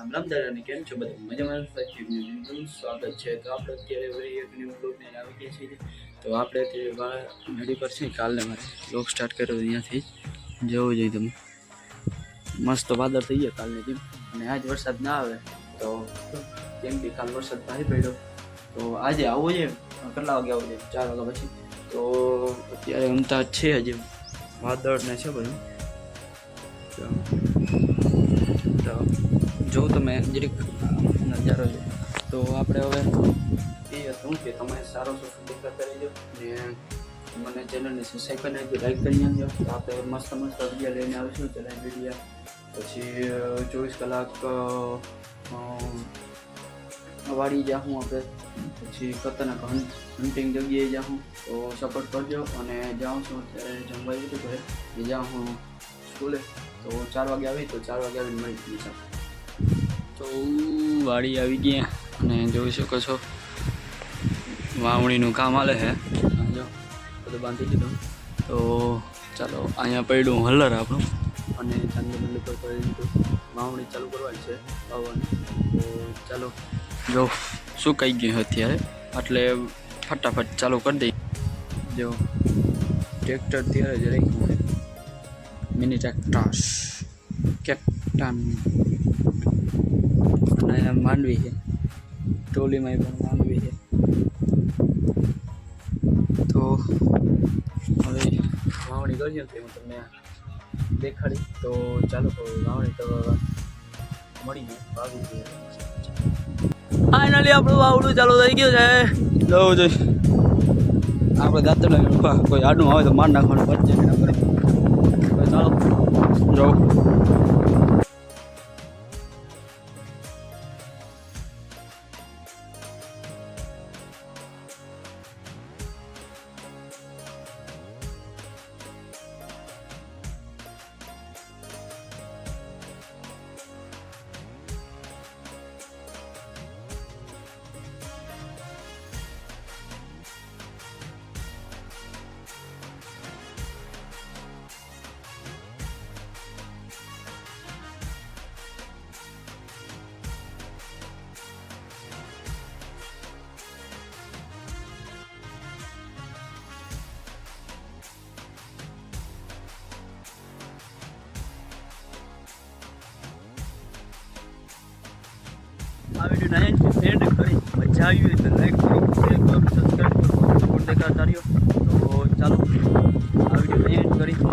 રામ રામ દાદાને કેમ છો બધા મજામાં? સ્વાગત છે. તો આપણે અત્યારે વળી એક ન્યૂ બ્લોગને આવી ગયા છીએ. તો આપણે અત્યારે નદી પર છીએ. કાલને મારે બ્લોગ સ્ટાર્ટ કર્યો અહીંયાથી જવું જોઈએ. તમે મસ્ત વાદળ થઈ ગયા કાલની જેમ, અને આજ વરસાદ ના આવે તો કેમ કે કાલ વરસાદ ભારે પડ્યો, તો આજે આવવો છે. કેટલા વાગે આવવો છે? 4 વાગ્યા પછી. તો અત્યારે અમદાવાદ છે, હજી વાદળ ને છે બધું. તો જો તમે જરીક નજારો છે. તો આપણે હવે એ હતું કે તમે સારો સબસ્ક્રાઈબ કરતા રહેજો ને મને ચેનલને સબસ્ક્રાઈબ કરી નાખજો, લાઈક કરી નાખજો. તો આપણે મસ્ત વિડીયો લઈને આવીશું. ચેનલ વિડીયો પછી 24 કલાક વાળી જાઉં આપણે, પછી ખતરનાક હન્ટિંગ જગ્યાએ જાઉં. તો સપોર્ટ કરજો. અને જાઉં છું અત્યારે જમવા જતું ઘરે, જાઉં હું સ્કૂલે. તો 4 વાગે આવી, તો 4 વાગે આવીને મળી ગઈ. તો વાડી આવી ગયા અને જોઈ શકો છો વાવણીનું કામ હાલે છે. જો બધું બાંધી દીધું. તો ચાલો, અહીંયા પડ્યું હલર આપણું, અને ચાંદી બંધ પર પડી દીધું. વાવણી ચાલુ કરવાની છે, વાવવાની. તો ચાલો, જો સુકાઈ ગયું અત્યારે, એટલે ફટાફટ ચાલુ કરી દઈએ. જો ટ્રેક્ટર ત્યારે જ રાખ્યું છે, મિની ટ્રેક્ટર કેપ્ટન. અને માંડવી છે, ટોલીમાં પણ માંડવી છે. તો હવે વાવણી કરીએ તો હું તમને દેખાડી. તો ચાલો, વાવણી કરવા મળી ગઈ, વાવી ગઈ. ફાઇનલી આપણું વાવડું ચાલુ થઈ ગયું છે. જવું જોઈએ આપણે દાંતડા કોઈ આડું આવે તો માર નાખવાનું બચે એના પર. ચાલો જવું. આ વિડીયો એન્ડ કરી મજા આવી હોય તો લાઈક કરો, શેર કરો, સબસ્ક્રાઈબ કરો, સપોર્ટ દેખાતા રહ્યો. તો ચાલો, આ વિડીયો એન્ડ કરી. તો